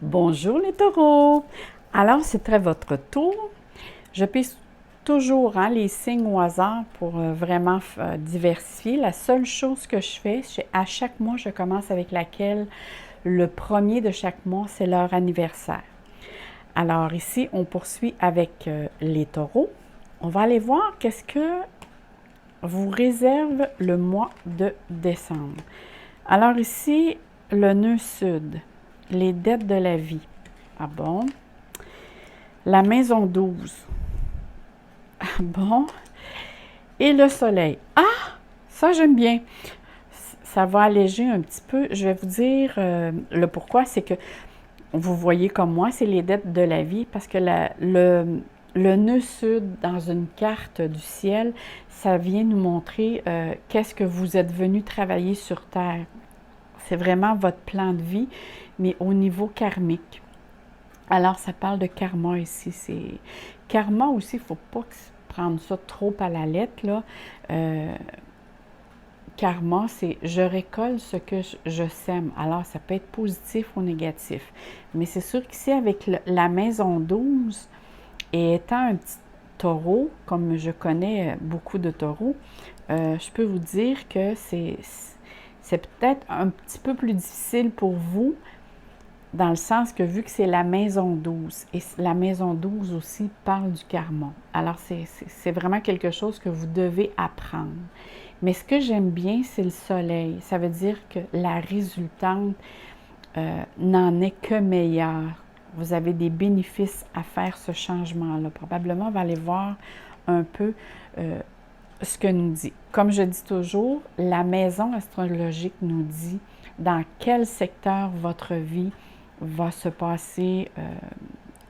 Bonjour les taureaux! Alors, c'était votre tour. Je pisse toujours les signes au hasard pour vraiment diversifier. La seule chose que je fais, à chaque mois, je commence avec laquelle le premier de chaque mois, c'est leur anniversaire. Alors ici, on poursuit avec les taureaux. On va aller voir qu'est-ce que vous réserve le mois de décembre. Alors ici, le nœud sud, les dettes de la vie. Ah bon? La maison 12. Ah bon? Et le soleil. Ah! Ça, j'aime bien. Ça va alléger un petit peu. Je vais vous dire le pourquoi. C'est que vous voyez comme moi, c'est les dettes de la vie parce que le nœud sud dans une carte du ciel, ça vient nous montrer qu'est-ce que vous êtes venu travailler sur Terre. C'est vraiment votre plan de vie, mais au niveau karmique. Alors, ça parle de karma ici. C'est karma aussi, il ne faut pas prendre ça trop à la lettre, là. Karma, c'est je récolte ce que je sème. Alors, ça peut être positif ou négatif. Mais c'est sûr qu'ici, avec la maison 12, et étant un petit taureau, comme je connais beaucoup de taureaux, je peux vous dire que c'est peut-être un petit peu plus difficile pour vous, dans le sens que vu que c'est la maison 12, et la maison 12 aussi parle du karma. Alors, c'est vraiment quelque chose que vous devez apprendre. Mais ce que j'aime bien, c'est le soleil. Ça veut dire que la résultante n'en est que meilleure. Vous avez des bénéfices à faire ce changement-là. Probablement, on va aller voir un peu ce que nous dit. Comme je dis toujours, la maison astrologique nous dit dans quel secteur votre vie va se passer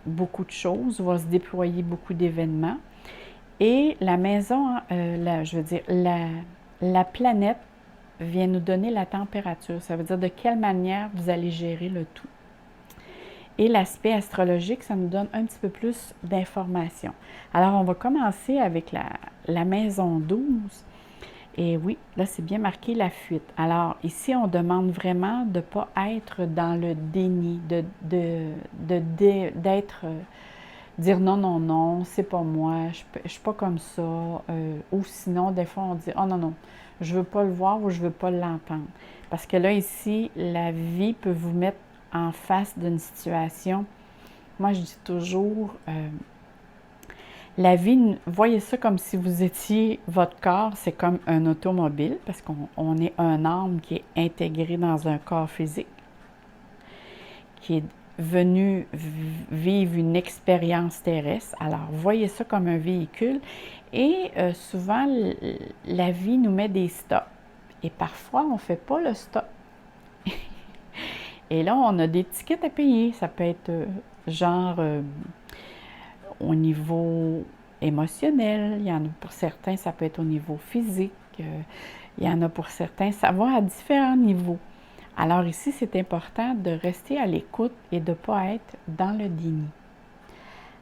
beaucoup de choses, va se déployer beaucoup d'événements. Et la maison, je veux dire, la planète vient nous donner la température. Ça veut dire de quelle manière vous allez gérer le tout. Et l'aspect astrologique, ça nous donne un petit peu plus d'informations. Alors, on va commencer avec la maison 12. Et oui, là, c'est bien marqué la fuite. Alors, ici, on demande vraiment de ne pas être dans le déni, d'être dire non, non, non, c'est pas moi, je suis pas comme ça. Ou sinon, des fois, on dit oh non, non, je veux pas le voir ou je veux pas l'entendre. Parce que là, ici, la vie peut vous mettre en face d'une situation. Moi, je dis toujours, la vie, voyez ça comme si vous étiez, votre corps, c'est comme un automobile, parce qu'on est un âme qui est intégré dans un corps physique, qui est venu vivre une expérience terrestre. Alors, voyez ça comme un véhicule. Et souvent, la vie nous met des stops. Et parfois, on ne fait pas le stop. Et là, on a des tickets à payer. Ça peut être genre au niveau émotionnel. Il y en a pour certains, ça peut être au niveau physique. Il y en a pour certains, ça va à différents niveaux. Alors ici, c'est important de rester à l'écoute et de ne pas être dans le déni.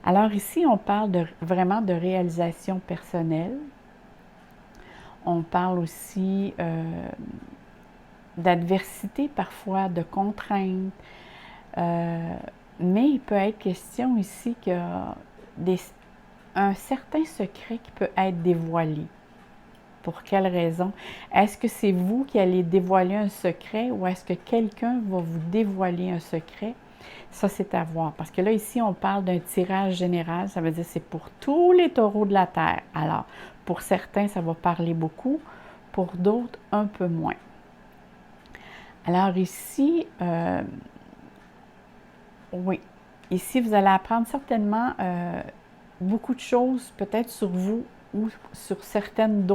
Alors ici, on parle vraiment de réalisation personnelle. On parle aussi d'adversité parfois, de contraintes. Mais il peut être question ici qu'il y a un certain secret qui peut être dévoilé. Pour quelle raison? Est-ce que c'est vous qui allez dévoiler un secret ou est-ce que quelqu'un va vous dévoiler un secret? Ça, c'est à voir. Parce que là, ici, on parle d'un tirage général. Ça veut dire que c'est pour tous les taureaux de la Terre. Alors, pour certains, ça va parler beaucoup. Pour d'autres, un peu moins. Alors ici, oui. Ici, vous allez apprendre certainement beaucoup de choses, peut-être sur vous ou sur certaines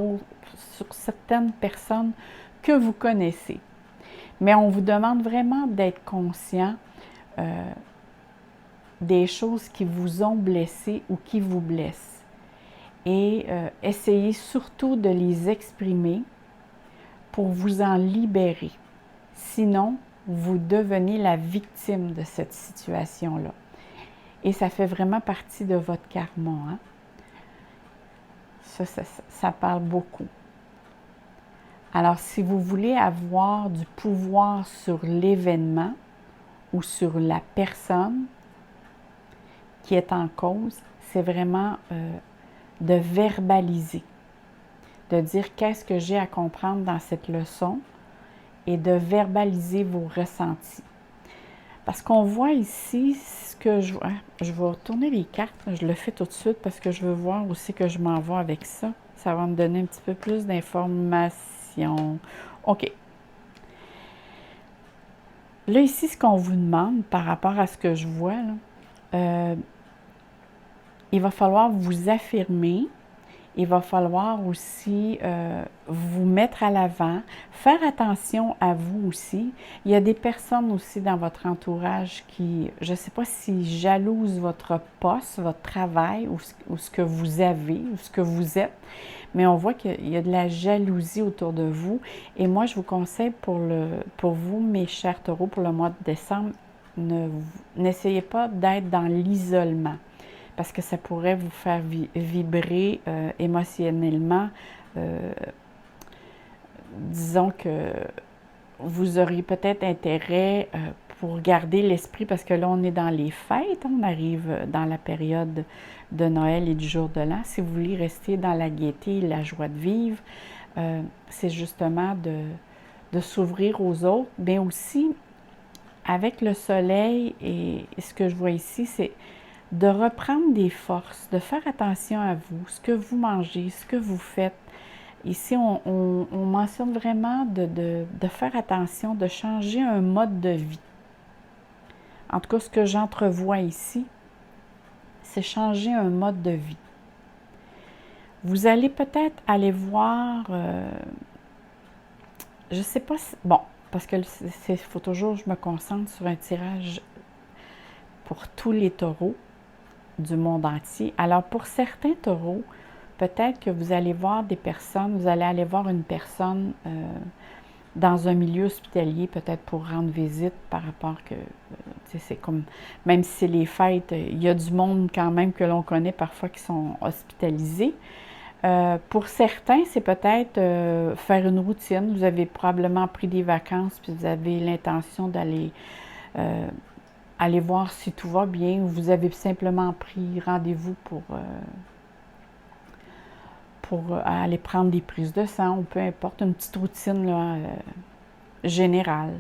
personnes que vous connaissez. Mais on vous demande vraiment d'être conscient des choses qui vous ont blessé ou qui vous blessent. Et essayez surtout de les exprimer pour vous en libérer. Sinon, vous devenez la victime de cette situation-là. Et ça fait vraiment partie de votre karma. Hein? Ça parle beaucoup. Alors, si vous voulez avoir du pouvoir sur l'événement, ou sur la personne qui est en cause, c'est vraiment de verbaliser, de dire qu'est-ce que j'ai à comprendre dans cette leçon et de verbaliser vos ressentis. Parce qu'on voit ici ce que je vois. Je vais retourner les cartes, je le fais tout de suite parce que je veux voir aussi que je m'en vais avec ça. Ça va me donner un petit peu plus d'informations. OK. Là, ici, ce qu'on vous demande par rapport à ce que je vois, là, il va falloir vous affirmer. Il va falloir aussi vous mettre à l'avant, faire attention à vous aussi. Il y a des personnes aussi dans votre entourage qui, je ne sais pas si jalousent votre poste, votre travail ou ce que vous avez ou ce que vous êtes, mais on voit qu'il y a de la jalousie autour de vous. Et moi, je vous conseille pour vous, mes chers taureaux, pour le mois de décembre, n'essayez pas d'être dans l'isolement, parce que ça pourrait vous faire vibrer émotionnellement. Disons que vous auriez peut-être intérêt pour garder l'esprit, parce que là, on est dans les fêtes, on arrive dans la période de Noël et du jour de l'an. Si vous voulez rester dans la gaieté et la joie de vivre, c'est justement de s'ouvrir aux autres, mais aussi avec le soleil, et ce que je vois ici, c'est de reprendre des forces, de faire attention à vous, ce que vous mangez, ce que vous faites. Ici, on mentionne vraiment de faire attention, de changer un mode de vie. En tout cas, ce que j'entrevois ici, c'est changer un mode de vie. Vous allez peut-être aller voir, je ne sais pas si, bon, parce que il faut toujours que je me concentre sur un tirage pour tous les taureaux du monde entier. Alors, pour certains taureaux, peut-être que vous allez voir des personnes, vous allez aller voir une personne dans un milieu hospitalier, peut-être pour rendre visite par rapport que, c'est comme, même si c'est les fêtes, il y a du monde quand même que l'on connaît parfois qui sont hospitalisés. Pour certains, c'est peut-être faire une routine. Vous avez probablement pris des vacances, puis vous avez l'intention d'aller aller voir si tout va bien, ou vous avez simplement pris rendez-vous pour aller prendre des prises de sang, ou peu importe, une petite routine là, générale.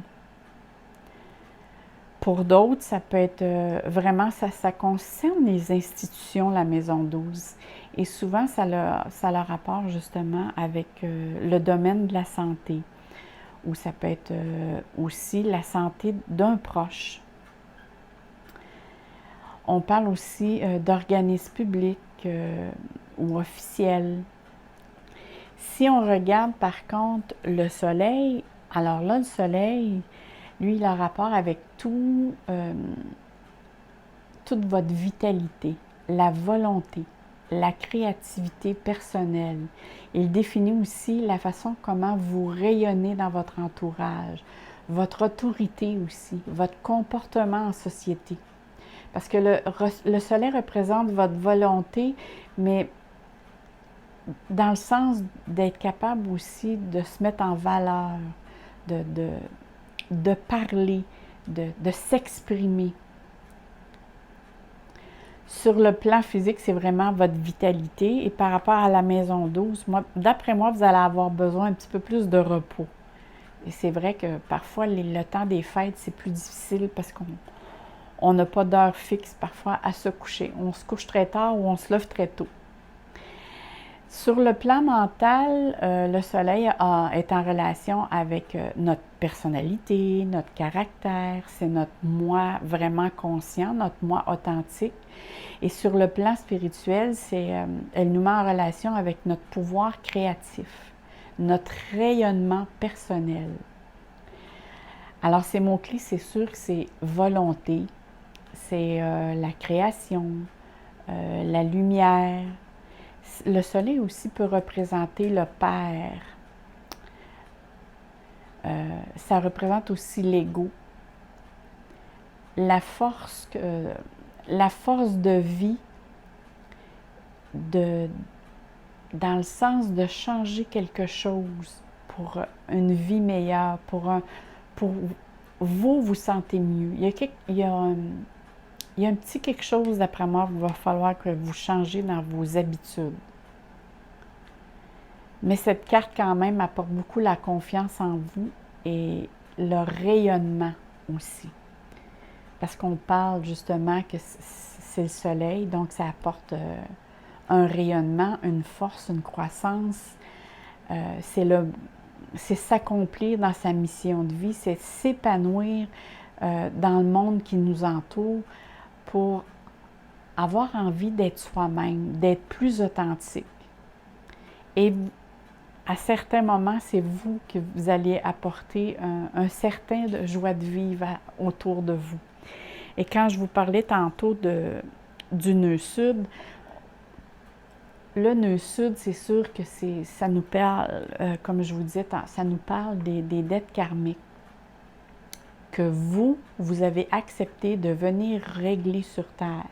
Pour d'autres, ça peut être vraiment, ça concerne les institutions, la Maison 12. Et souvent, ça a rapport justement avec le domaine de la santé, ou ça peut être aussi la santé d'un proche. On parle aussi d'organismes publics ou officiels. Si on regarde par contre le soleil, alors là, le soleil, lui, il a rapport avec toute votre vitalité, la volonté, la créativité personnelle. Il définit aussi la façon comment vous rayonnez dans votre entourage, votre autorité aussi, votre comportement en société. Parce que le soleil représente votre volonté, mais dans le sens d'être capable aussi de se mettre en valeur, de parler, de s'exprimer. Sur le plan physique, c'est vraiment votre vitalité. Et par rapport à la maison 12, d'après moi, vous allez avoir besoin un petit peu plus de repos. Et c'est vrai que parfois, le temps des fêtes, c'est plus difficile parce qu'on n'a pas d'heure fixe parfois à se coucher. On se couche très tard ou on se lève très tôt. Sur le plan mental, le soleil est en relation avec notre personnalité, notre caractère, c'est notre moi vraiment conscient, notre moi authentique. Et sur le plan spirituel, elle nous met en relation avec notre pouvoir créatif, notre rayonnement personnel. Alors, ces mots-clés, c'est sûr que c'est volonté, c'est la création, la lumière. Le soleil aussi peut représenter le Père. Ça représente aussi l'ego. La force de vie, dans le sens de changer quelque chose pour une vie meilleure, pour vous vous sentez mieux. Il y a un petit quelque chose, d'après moi, il va falloir que vous changez dans vos habitudes. Mais cette carte, quand même, apporte beaucoup la confiance en vous et le rayonnement aussi. Parce qu'on parle justement que c'est le soleil, donc ça apporte un rayonnement, une force, une croissance. C'est s'accomplir dans sa mission de vie, c'est s'épanouir dans le monde qui nous entoure pour avoir envie d'être soi-même, d'être plus authentique. Et à certains moments, c'est vous que vous allez apporter un certain joie de vivre autour de vous. Et quand je vous parlais tantôt du nœud sud, le nœud sud, c'est sûr que ça nous parle, comme je vous disais, ça nous parle des dettes karmiques que vous avez accepté de venir régler sur Terre,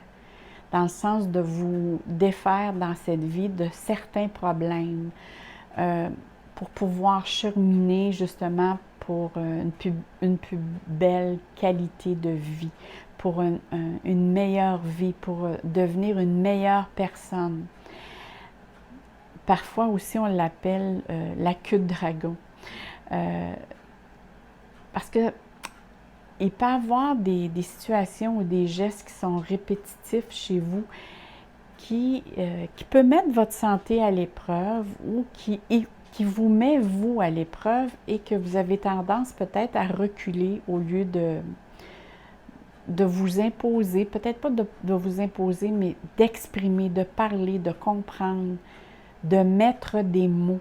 dans le sens de vous défaire dans cette vie de certains problèmes, pour pouvoir cheminer justement pour une plus belle qualité de vie, pour une meilleure vie, pour devenir une meilleure personne. Parfois aussi, on l'appelle la queue de dragon. Parce que il peut y avoir des situations ou des gestes qui sont répétitifs chez vous qui peut mettre votre santé à l'épreuve ou qui vous met, vous, à l'épreuve et que vous avez tendance peut-être à reculer au lieu de vous imposer, peut-être pas de vous imposer, mais d'exprimer, de parler, de comprendre, de mettre des mots.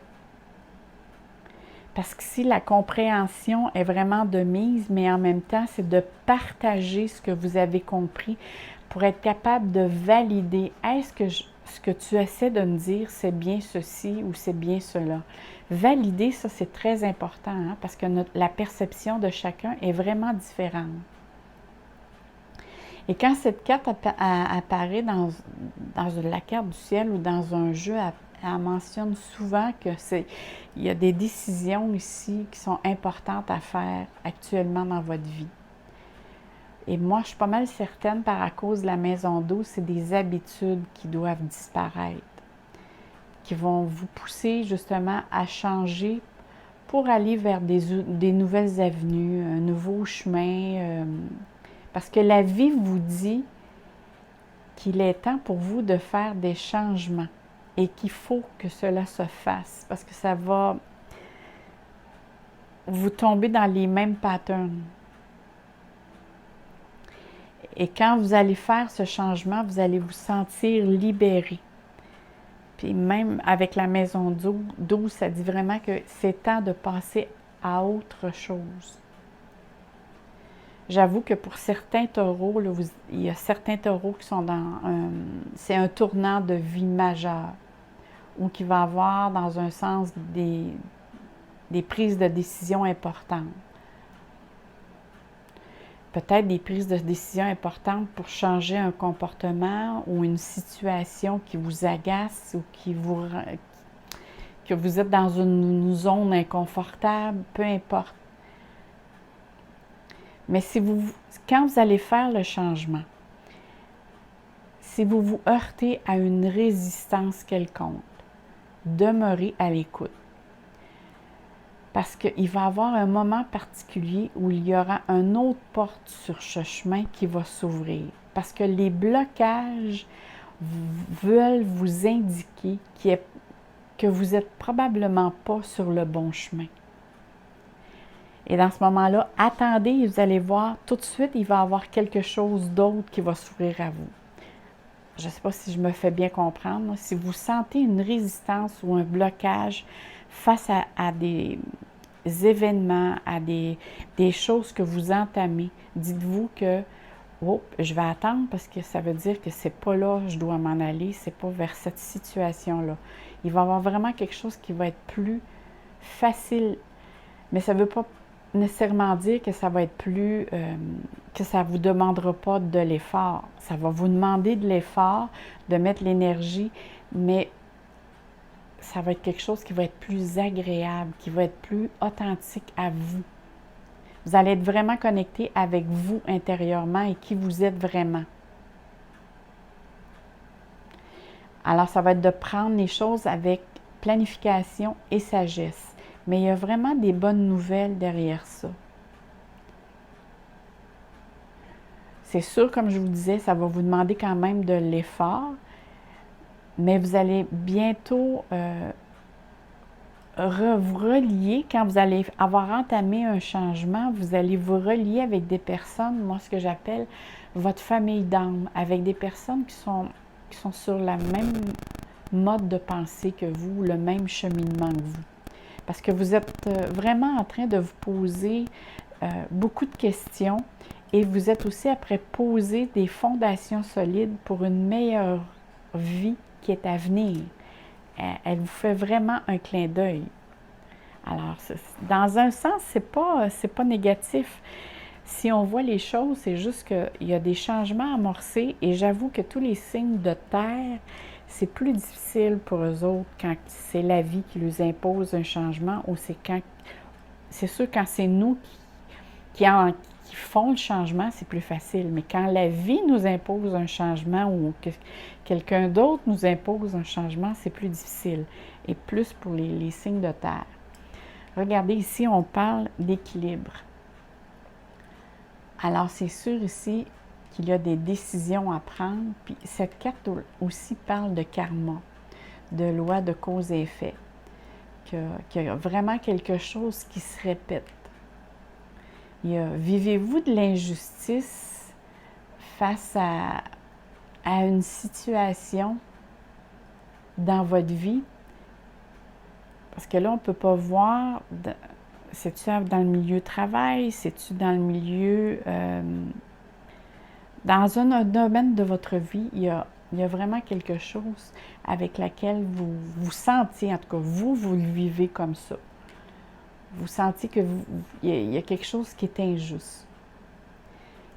Parce que si la compréhension est vraiment de mise, mais en même temps, c'est de partager ce que vous avez compris pour être capable de valider. Est-ce que ce que tu essaies de me dire, c'est bien ceci ou c'est bien cela? Valider, ça, c'est très important, hein, parce que la perception de chacun est vraiment différente. Et quand cette carte apparaît dans la carte du ciel ou dans un jeu, elle mentionne souvent il y a des décisions ici qui sont importantes à faire actuellement dans votre vie. Et moi, je suis pas mal certaine, à cause de la maison 12, c'est des habitudes qui doivent disparaître, qui vont vous pousser justement à changer pour aller vers des nouvelles avenues, un nouveau chemin. Parce que la vie vous dit qu'il est temps pour vous de faire des changements et qu'il faut que cela se fasse parce que ça va vous tomber dans les mêmes patterns. Et quand vous allez faire ce changement, vous allez vous sentir libéré. Puis même avec la maison 12, ça dit vraiment que c'est temps de passer à autre chose. J'avoue que pour certains taureaux, là, il y a certains taureaux qui sont c'est un tournant de vie majeur ou qui va avoir, dans un sens, des prises de décision importantes. Peut-être des prises de décision importantes pour changer un comportement ou une situation qui vous agace ou que vous êtes dans une zone inconfortable, peu importe. Mais quand vous allez faire le changement, si vous vous heurtez à une résistance quelconque, demeurez à l'écoute. Parce qu'il va y avoir un moment particulier où il y aura une autre porte sur ce chemin qui va s'ouvrir. Parce que les blocages veulent vous indiquer que vous n'êtes probablement pas sur le bon chemin. Et dans ce moment-là, attendez et vous allez voir, tout de suite, il va y avoir quelque chose d'autre qui va s'ouvrir à vous. Je ne sais pas si je me fais bien comprendre. Si vous sentez une résistance ou un blocage face à des événements, à des choses que vous entamez, dites-vous que je vais attendre parce que ça veut dire que c'est pas là que je dois m'en aller, c'est pas vers cette situation-là. Il va y avoir vraiment quelque chose qui va être plus facile, mais ça ne veut pas nécessairement dire que ça va être plus, que ça ne vous demandera pas de l'effort. Ça va vous demander de l'effort, de mettre l'énergie, mais ça va être quelque chose qui va être plus agréable, qui va être plus authentique à vous. Vous allez être vraiment connecté avec vous intérieurement et qui vous êtes vraiment. Alors, ça va être de prendre les choses avec planification et sagesse. Mais il y a vraiment des bonnes nouvelles derrière ça. C'est sûr, comme je vous disais, ça va vous demander quand même de l'effort, mais vous allez bientôt vous relier, quand vous allez avoir entamé un changement, vous allez vous relier avec des personnes, moi ce que j'appelle votre famille d'âme, avec des personnes qui sont sur la même mode de pensée que vous, le même cheminement que vous. Parce que vous êtes vraiment en train de vous poser beaucoup de questions et vous êtes aussi après poser des fondations solides pour une meilleure vie qui est à venir. Elle vous fait vraiment un clin d'œil. Alors, dans un sens, c'est pas négatif. Si on voit les choses, c'est juste qu'il y a des changements amorcés et j'avoue que tous les signes de terre, c'est plus difficile pour eux autres quand c'est la vie qui nous impose un changement ou c'est sûr quand c'est nous qui font le changement, c'est plus facile. Mais quand la vie nous impose un changement ou que quelqu'un d'autre nous impose un changement, c'est plus difficile. Et plus pour les signes de terre. Regardez ici, on parle d'équilibre. Alors, c'est sûr ici qu'il y a des décisions à prendre. Puis cette carte aussi parle de karma, de loi de cause et effet. Qu'il y a vraiment quelque chose qui se répète. Vivez-vous de l'injustice face à une situation dans votre vie? Parce que là, on ne peut pas voir, c'est-tu dans le milieu travail, c'est-tu dans le milieu... dans un domaine de votre vie, il y a vraiment quelque chose avec laquelle vous vous sentiez, en tout cas, vous le vivez comme ça. Vous sentiez qu'il y a quelque chose qui est injuste.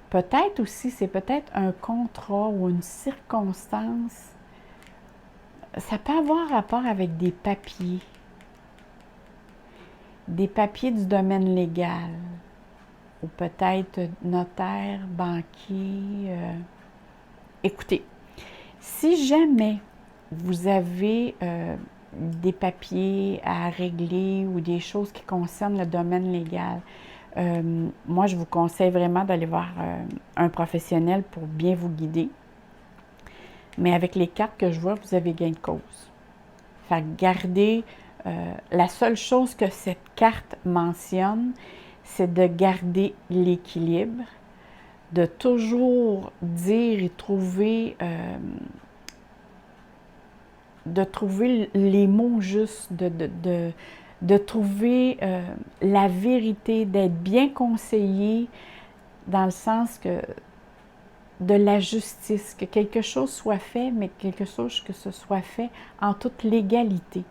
Peut-être aussi, c'est peut-être un contrat ou une circonstance. Ça peut avoir rapport avec des papiers du domaine légal, ou peut-être notaire, banquier. Écoutez, si jamais vous avez des papiers à régler ou des choses qui concernent le domaine légal, moi, je vous conseille vraiment d'aller voir un professionnel pour bien vous guider. Mais avec les cartes que je vois, vous avez gain de cause. Fait que gardez, la seule chose que cette carte mentionne, c'est de garder l'équilibre, de toujours dire et trouver les mots justes, de trouver la vérité, d'être bien conseillé dans le sens que de la justice, que quelque chose soit fait, mais quelque chose que ce soit fait en toute légalité.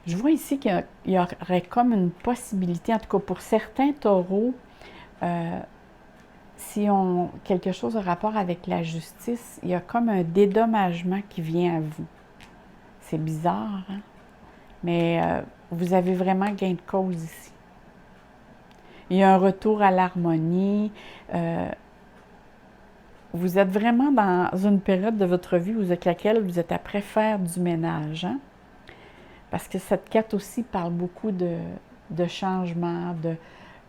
Je vois ici qu'il y aurait comme une possibilité, en tout cas pour certains taureaux, si on quelque chose en rapport avec la justice, il y a comme un dédommagement qui vient à vous. C'est bizarre, hein? Mais vous avez vraiment gain de cause ici. Il y a un retour à l'harmonie. Vous êtes vraiment dans une période de votre vie avec laquelle vous êtes après faire du ménage. Hein? Parce que cette carte aussi parle beaucoup de changement,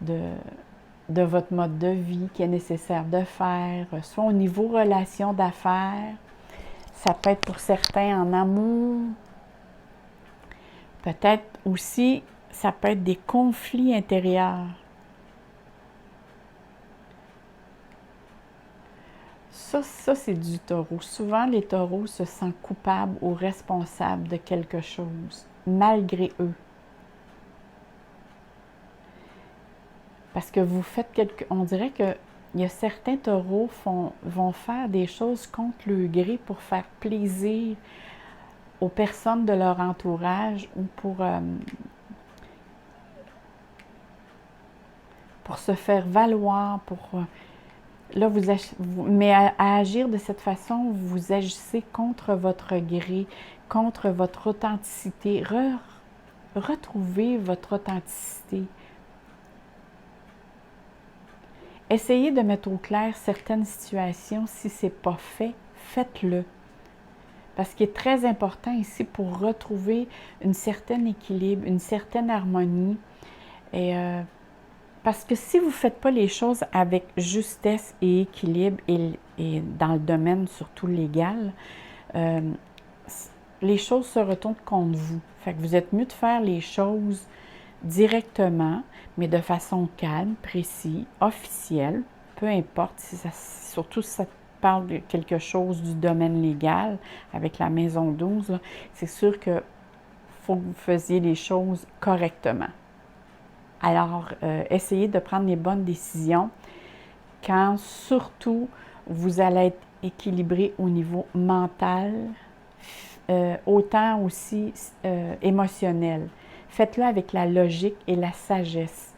de votre mode de vie qui est nécessaire de faire, soit au niveau relation d'affaires, ça peut être pour certains en amour, peut-être aussi, ça peut être des conflits intérieurs. Ça c'est du taureau. Souvent, les taureaux se sentent coupables ou responsables de quelque chose, malgré eux. Parce que vous faites on dirait qu'il y a certains taureaux vont faire des choses contre le gré pour faire plaisir aux personnes de leur entourage ou pour se faire valoir, là, mais à agir de cette façon, vous agissez contre votre gré, contre votre authenticité. Retrouvez votre authenticité. Essayez de mettre au clair certaines situations. Si ce n'est pas fait, faites-le. Parce qu'il est très important ici pour retrouver un certain équilibre, une certaine harmonie. Et parce que si vous ne faites pas les choses avec justesse et équilibre, et dans le domaine surtout légal, les choses se retournent contre vous. Fait que vous êtes mieux de faire les choses directement, mais de façon calme, précise, officielle, peu importe, surtout si ça parle de quelque chose du domaine légal, avec la maison 12, c'est sûr qu'il faut que vous fassiez les choses correctement. Alors, essayez de prendre les bonnes décisions quand surtout vous allez être équilibré au niveau mental, autant aussi émotionnel. Faites-le avec la logique et la sagesse.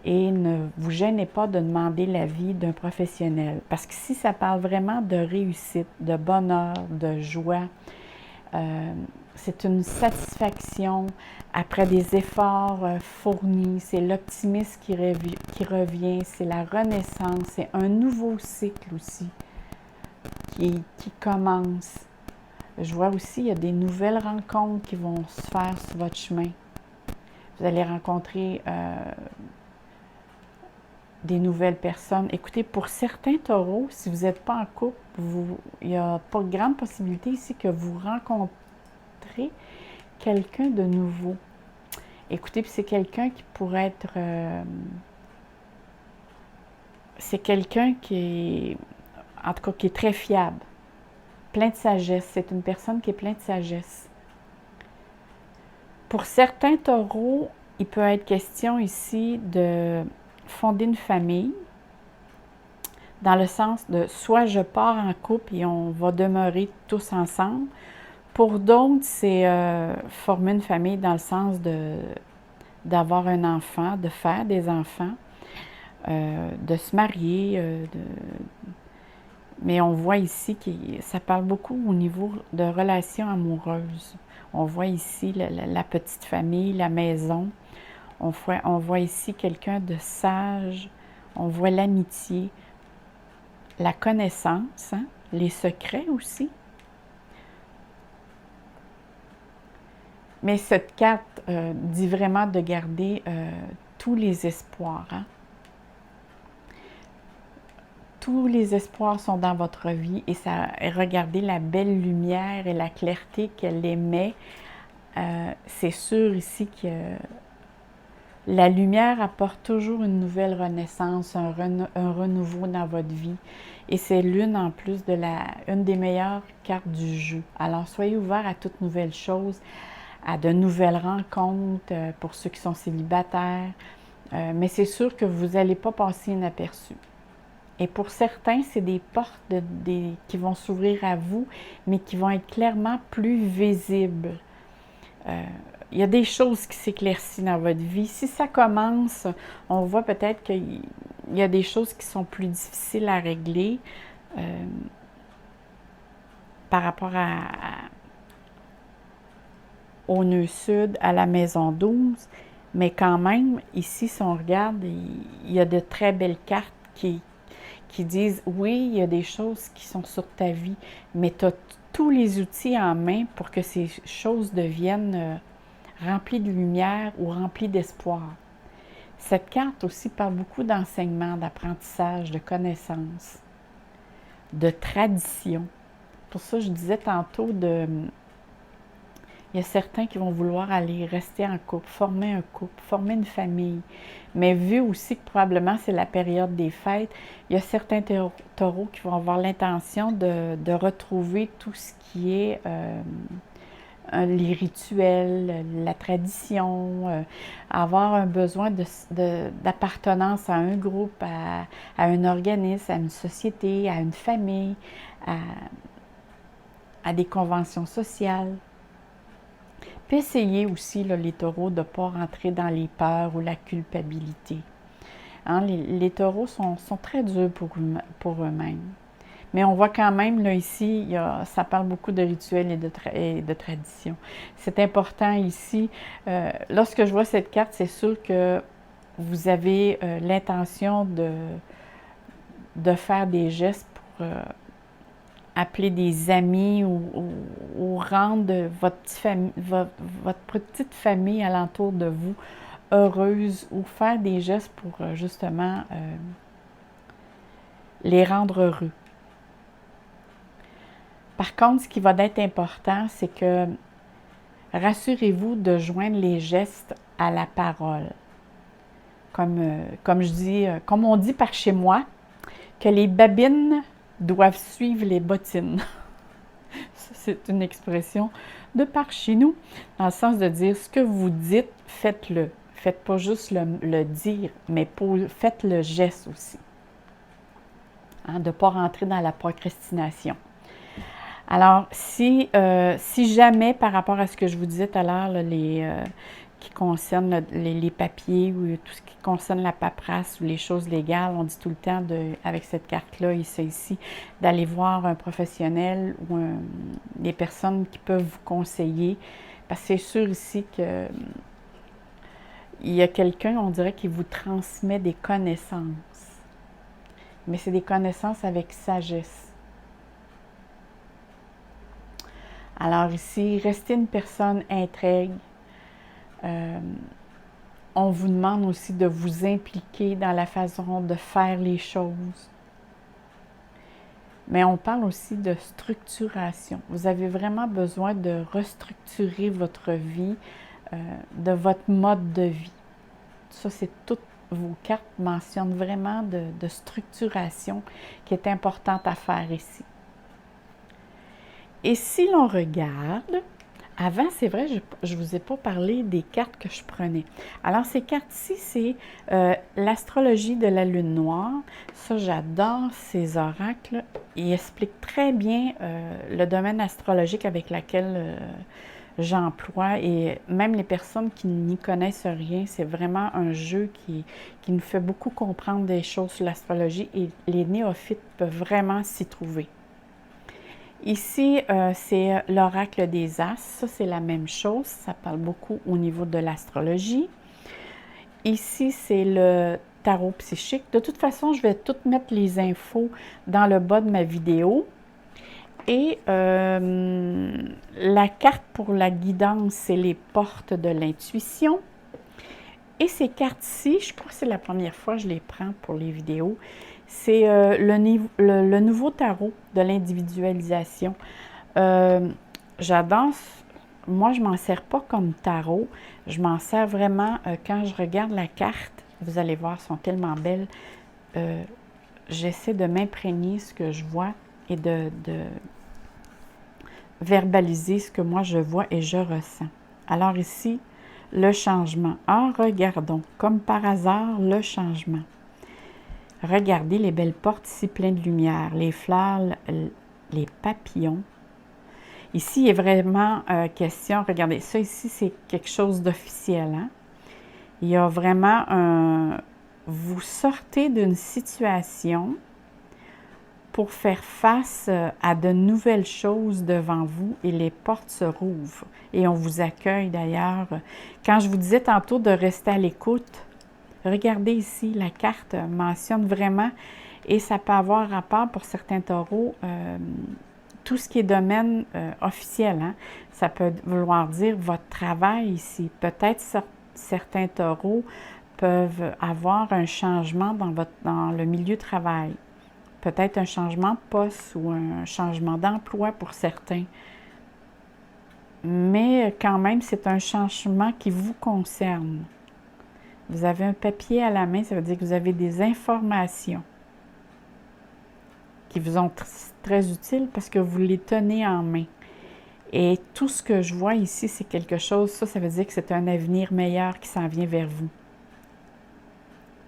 Et ne vous gênez pas de demander l'avis d'un professionnel. Parce que si ça parle vraiment de réussite, de bonheur, de joie, c'est une satisfaction après des efforts fournis, c'est l'optimisme qui revient, c'est la renaissance, c'est un nouveau cycle aussi qui commence. Je vois aussi, il y a des nouvelles rencontres qui vont se faire sur votre chemin. Vous allez rencontrer des nouvelles personnes. Écoutez, pour certains taureaux, si vous n'êtes pas en couple, il n'y a pas de grande possibilité ici que vous rencontrez quelqu'un de nouveau. Écoutez, puis c'est quelqu'un qui pourrait être... c'est quelqu'un qui est... En tout cas, qui est très fiable. Plein de sagesse. C'est une personne qui est pleine de sagesse. Pour certains taureaux, il peut être question ici de fonder une famille, dans le sens de soit je pars en couple et on va demeurer tous ensemble. Pour d'autres, c'est former une famille dans le sens d'avoir un enfant, de faire des enfants, de se marier. Mais on voit ici que ça parle beaucoup au niveau de relations amoureuses. On voit ici la petite famille, la maison. On voit ici quelqu'un de sage. On voit l'amitié, la connaissance, hein, les secrets aussi. Mais cette carte dit vraiment de garder tous les espoirs. Hein? Tous les espoirs sont dans votre vie et regardez la belle lumière et la clarté qu'elle émet. C'est sûr ici que la lumière apporte toujours une nouvelle renaissance, un renouveau dans votre vie. Et c'est l'une en plus une des meilleures cartes du jeu. Alors soyez ouverts à toutes nouvelles choses, à de nouvelles rencontres pour ceux qui sont célibataires. Mais c'est sûr que vous n'allez pas passer inaperçu. Et pour certains, c'est des portes qui vont s'ouvrir à vous, mais qui vont être clairement plus visibles. Il y a des choses qui s'éclaircissent dans votre vie. Si ça commence, on voit peut-être qu'il y a des choses qui sont plus difficiles à régler par rapport au nœud sud, à la maison 12. Mais quand même, ici, si on regarde, il y a de très belles cartes qui disent, oui, il y a des choses qui sont sur ta vie, mais tu as tous les outils en main pour que ces choses deviennent remplies de lumière ou remplies d'espoir. Cette carte aussi parle beaucoup d'enseignement, d'apprentissage, de connaissances, de tradition. Pour ça, je disais tantôt, il y a certains qui vont vouloir aller rester en couple, former une famille. Mais vu aussi que probablement c'est la période des fêtes, il y a certains taureaux qui vont avoir l'intention de retrouver tout ce qui est les rituels, la tradition, avoir un besoin d'appartenance à un groupe, à un organisme, à une société, à une famille, à des conventions sociales. Puis essayez aussi, là, les taureaux, de ne pas rentrer dans les peurs ou la culpabilité. Hein, les taureaux sont très durs pour eux-mêmes. Mais on voit quand même, là, ici, ça parle beaucoup de rituels et de traditions. C'est important ici. Lorsque je vois cette carte, c'est sûr que vous avez l'intention de faire des gestes pour appeler des amis ou rendre votre petite famille alentour de vous heureuse ou faire des gestes pour justement les rendre heureux. Par contre, ce qui va être important, c'est que rassurez-vous de joindre les gestes à la parole. Comme je dis, comme on dit par chez moi, que les babines doivent suivre les bottines. C'est une expression de par chez nous, dans le sens de dire ce que vous dites, faites-le. Faites pas juste le dire, mais faites le geste aussi. Hein, de ne pas rentrer dans la procrastination. Alors, si jamais, par rapport à ce que je vous disais tout à l'heure, qui concerne les papiers ou tout ce qui concerne la paperasse ou les choses légales, on dit tout le temps, avec cette carte-là, ici, d'aller voir un professionnel ou des personnes qui peuvent vous conseiller. Parce que c'est sûr ici que il y a quelqu'un, on dirait, qui vous transmet des connaissances. Mais c'est des connaissances avec sagesse. Alors ici, restez une personne intègre. On vous demande aussi de vous impliquer dans la façon de faire les choses. Mais on parle aussi de structuration. Vous avez vraiment besoin de restructurer votre vie, de votre mode de vie. Ça, c'est toutes vos cartes mentionnent vraiment de structuration qui est importante à faire ici. Et si l'on regarde, avant, c'est vrai, je ne vous ai pas parlé des cartes que je prenais. Alors, ces cartes-ci, c'est l'astrologie de la lune noire. Ça, j'adore ces oracles. Ils expliquent très bien le domaine astrologique avec lequel j'emploie. Et même les personnes qui n'y connaissent rien, c'est vraiment un jeu qui nous fait beaucoup comprendre des choses sur l'astrologie et les néophytes peuvent vraiment s'y trouver. Ici, c'est l'oracle des As. Ça, c'est la même chose. Ça parle beaucoup au niveau de l'astrologie. Ici, c'est le tarot psychique. De toute façon, je vais toutes mettre les infos dans le bas de ma vidéo. Et la carte pour la guidance, c'est les portes de l'intuition. Et ces cartes-ci, je crois que c'est la première fois que je les prends pour les vidéos. C'est le nouveau tarot de l'individualisation. J'adore, moi je ne m'en sers pas comme tarot, je m'en sers vraiment quand je regarde la carte, vous allez voir, elles sont tellement belles. J'essaie de m'imprégner ce que je vois et de verbaliser ce que moi je vois et je ressens. Alors ici, le changement. Ah, regardons, comme par hasard, le changement. Regardez les belles portes ici pleines de lumière, les fleurs, les papillons. Ici, il est vraiment question, regardez, ça ici, c'est quelque chose d'officiel. Hein? Il y a vraiment vous sortez d'une situation pour faire face à de nouvelles choses devant vous et les portes se rouvrent. Et on vous accueille d'ailleurs. Quand je vous disais tantôt de rester à l'écoute, regardez ici, la carte mentionne vraiment, et ça peut avoir rapport pour certains taureaux, tout ce qui est domaine officiel. Hein? Ça peut vouloir dire votre travail ici. Peut-être certains taureaux peuvent avoir un changement dans le milieu de travail. Peut-être un changement de poste ou un changement d'emploi pour certains. Mais quand même, c'est un changement qui vous concerne. Vous avez un papier à la main, ça veut dire que vous avez des informations qui vous sont très utiles parce que vous les tenez en main. Et tout ce que je vois ici, c'est quelque chose, ça veut dire que c'est un avenir meilleur qui s'en vient vers vous.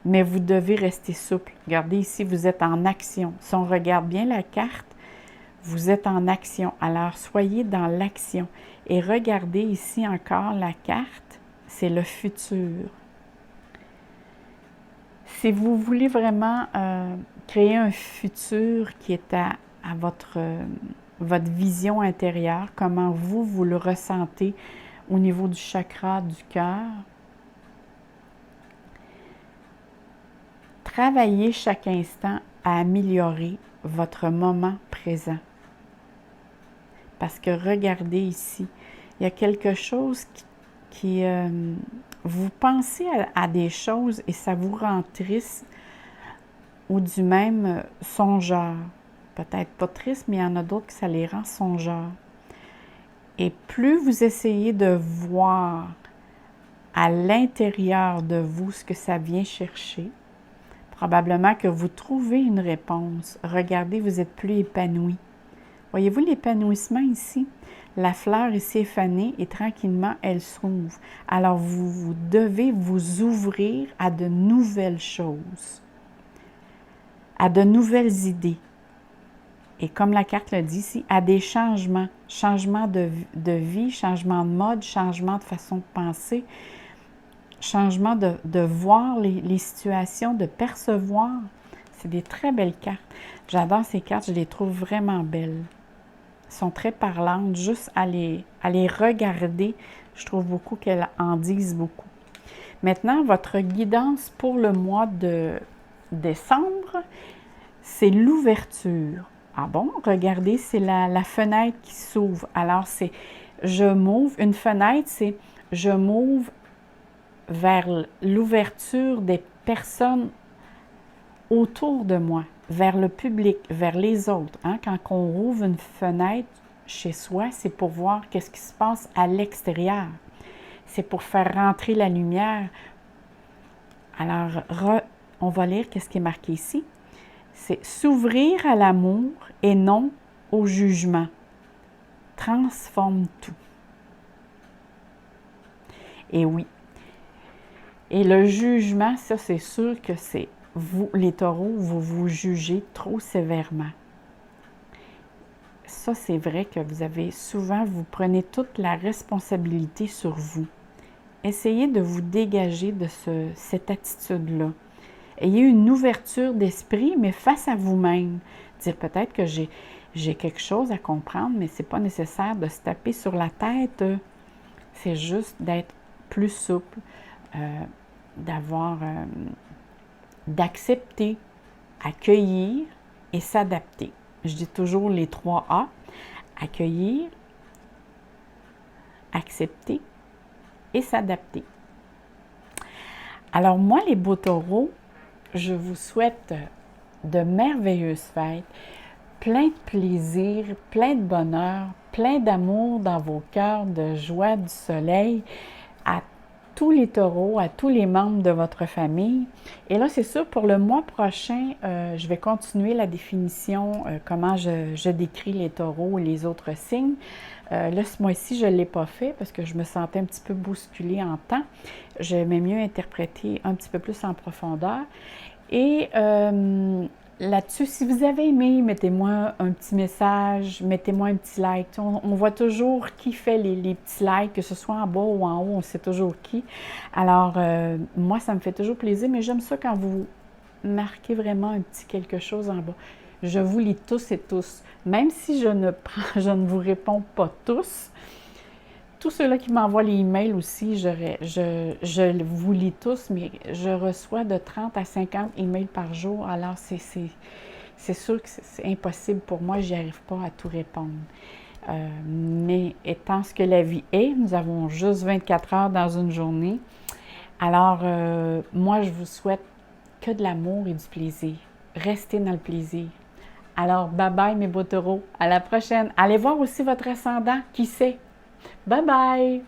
Mais vous devez rester souple. Regardez ici, vous êtes en action. Si on regarde bien la carte, vous êtes en action. Alors, soyez dans l'action. Et regardez ici encore la carte, c'est le futur. Si vous voulez vraiment créer un futur qui est à votre vision intérieure, comment vous le ressentez au niveau du chakra du cœur, Travaillez chaque instant à améliorer votre moment présent. Parce que regardez ici, il y a quelque chose qui vous pensez à des choses et ça vous rend triste ou du même songeur. Peut-être pas triste, mais il y en a d'autres que ça les rend songeurs. Et plus vous essayez de voir à l'intérieur de vous ce que ça vient chercher, probablement que vous trouvez une réponse. Regardez, vous êtes plus épanoui. Voyez-vous l'épanouissement ici? La fleur ici est fanée et tranquillement, elle s'ouvre. Alors, vous devez vous ouvrir à de nouvelles choses, à de nouvelles idées. Et comme la carte le dit ici, à des changements. Changement de vie, changement de mode, changement de façon de penser, changement de voir les situations, de percevoir. C'est des très belles cartes. J'adore ces cartes, je les trouve vraiment belles. Elles sont très parlantes, juste à les regarder, je trouve beaucoup qu'elles en disent beaucoup. Maintenant, votre guidance pour le mois de décembre, c'est l'ouverture. Ah bon? Regardez, c'est la fenêtre qui s'ouvre. Alors, c'est je m'ouvre. Une fenêtre, c'est je m'ouvre vers l'ouverture des personnes autour de moi, vers le public, vers les autres. Hein? Quand on ouvre une fenêtre chez soi, c'est pour voir qu'est-ce qui se passe à l'extérieur. C'est pour faire rentrer la lumière. Alors, on va lire qu'est-ce qui est marqué ici. C'est s'ouvrir à l'amour et non au jugement. Transforme tout. Et oui. Et le jugement, ça, c'est sûr que c'est vous, les taureaux, vous vous jugez trop sévèrement. Ça, c'est vrai que vous avez souvent, vous prenez toute la responsabilité sur vous. Essayez de vous dégager de cette attitude-là. Ayez une ouverture d'esprit, mais face à vous-même. Dire peut-être que j'ai quelque chose à comprendre, mais ce n'est pas nécessaire de se taper sur la tête. C'est juste d'être plus souple, d'accepter, accueillir et s'adapter. Je dis toujours les 3 A. Accueillir, accepter et s'adapter. Alors moi, les beaux taureaux, je vous souhaite de merveilleuses fêtes, plein de plaisir, plein de bonheur, plein d'amour dans vos cœurs, de joie, du soleil, à tous les taureaux, à tous les membres de votre famille. Et là, c'est sûr, pour le mois prochain, je vais continuer la définition, comment je décris les taureaux et les autres signes. Là, ce mois-ci, je ne l'ai pas fait parce que je me sentais un petit peu bousculée en temps. J'aimais mieux interpréter un petit peu plus en profondeur. Et là-dessus, si vous avez aimé, mettez-moi un petit message, mettez-moi un petit like. On voit toujours qui fait les petits likes, que ce soit en bas ou en haut, on sait toujours qui. Alors, moi, ça me fait toujours plaisir, mais j'aime ça quand vous marquez vraiment un petit quelque chose en bas. Je vous lis tous et tous. Même si je ne vous réponds pas tous, tous ceux-là qui m'envoient les emails aussi, je vous lis tous, mais je reçois de 30 à 50 emails par jour. Alors, c'est sûr que c'est impossible pour moi, je n'y arrive pas à tout répondre. Mais étant ce que la vie est, nous avons juste 24 heures dans une journée. Alors, moi, je vous souhaite que de l'amour et du plaisir. Restez dans le plaisir. Alors, bye bye mes beaux taureaux. À la prochaine. Allez voir aussi votre ascendant, qui sait? Bye bye!